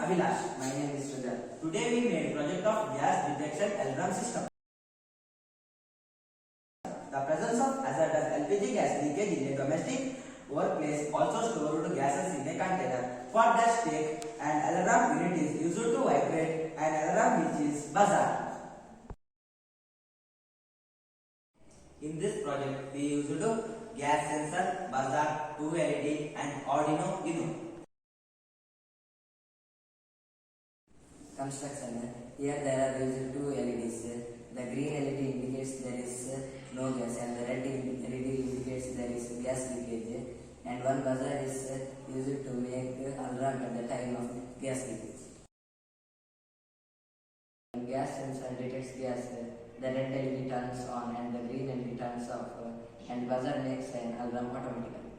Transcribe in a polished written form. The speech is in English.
Abhilash. My name is Sridhar. Today we made project of gas detection alarm system. The presence of hazardous LPG gas leakage in a domestic workplace, also stored gases in a container. For that sake, an alarm unit is used to vibrate an alarm which is buzzer. In this project, we used gas sensor, buzzer, 2 LED and Arduino Uno. Construction. Here there are used two LEDs. The green LED indicates there is no gas and the red LED indicates there is gas leakage. And one buzzer is used to make alarm at the time of gas leakage. When gas sensor detects gas, the red LED turns on and the green LED turns off, and buzzer makes an alarm automatically.